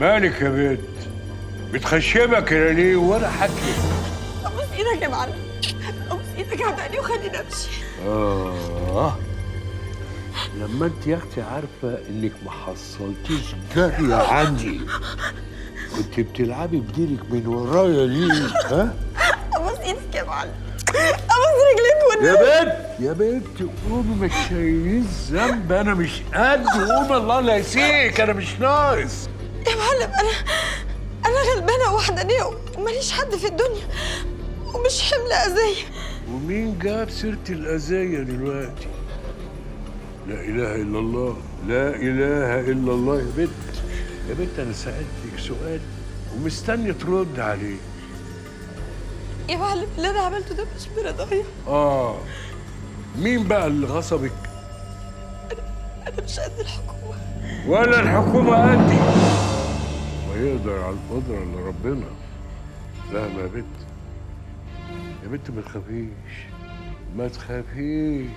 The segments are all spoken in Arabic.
مالك يا بنت؟ بتخشبك كده ليه وانا حكي؟ ابوس ايدك يا معلم، ابوس ايدك عدقني وخليني امشي. لما انت يا اختي عارفه انك ما حصلتيش جاريه عندي كنت بتلعبي بديلك من ورايا ليه؟ ها؟ ابوس ايدك يا معلم، ابوس رجليك والنبي. يا بنت قومي، مش شايلين ذنب، انا مش قد. قومي الله لا يسيك، انا مش ناقص. يا معلم انا غلبانه وحدانيه وماليش حد في الدنيا ومش حمل اذيه. ومين جاب سيره الاذيه دلوقتي؟ لا اله الا الله، لا اله الا الله. يا بنت انا سالتك سؤال ومستني ترد عليه. يا معلم اللي انا عملته ده مش برضايا. مين بقى اللي غصبك؟ انا مش قد الحكومه ولا الحكومه قدي، ويقدر على القدره الا ربنا. فاهمه يا بنت؟ يا بنت ما تخافيش، ما تخافيش.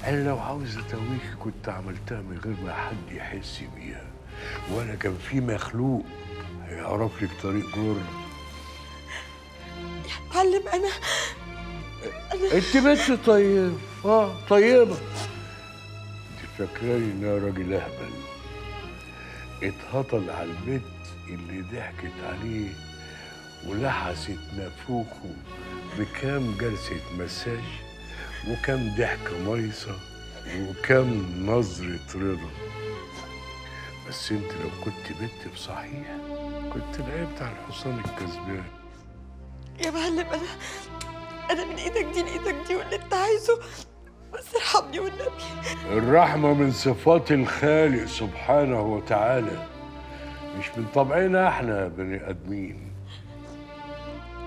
انا لو عاوز اتويك كنت عملتها من غير ما حد يحس بيها، ولا كان في مخلوق هيعرف لك طريق جر. يا معلم انا انت بنت طيبه، طيبه. انت فاكراني ان انا راجل اهبل اتهطل على البت اللي ضحكت عليه ولحست نافوخه بكام جلسه مساج وكم ضحكه ميصه وكم نظره رضا. بس انت لو كنت بنت بصحيح كنت لعبت على الحصان الكسبان. يا معلم انا من ايدك دي لايدك دي واللي انت عايزه، بس ارحمني والنبي. الرحمه من صفات الخالق سبحانه وتعالى، مش من طبعنا احنا بني ادمين.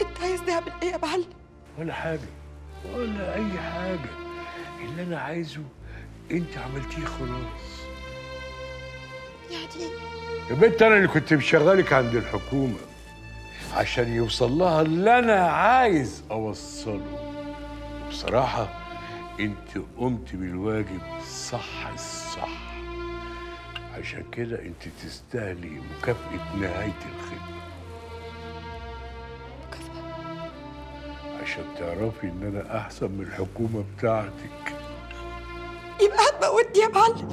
انت عايزني اعمل ايه يا معلم؟ ولا حاجه، ولا اي حاجه. اللي انا عايزه انت عملتيه خلاص. يعني يا بنت انا اللي كنت مشغلك عند الحكومه عشان يوصل لها اللي انا عايز اوصله. بصراحه انت قمت بالواجب صح الصح، عشان كده انت تستاهلي مكافأة نهاية الخدمة. مكافأة؟ عشان تعرفي ان انا احسن من الحكومة بتاعتك. يبقى هتموتني يا معلم.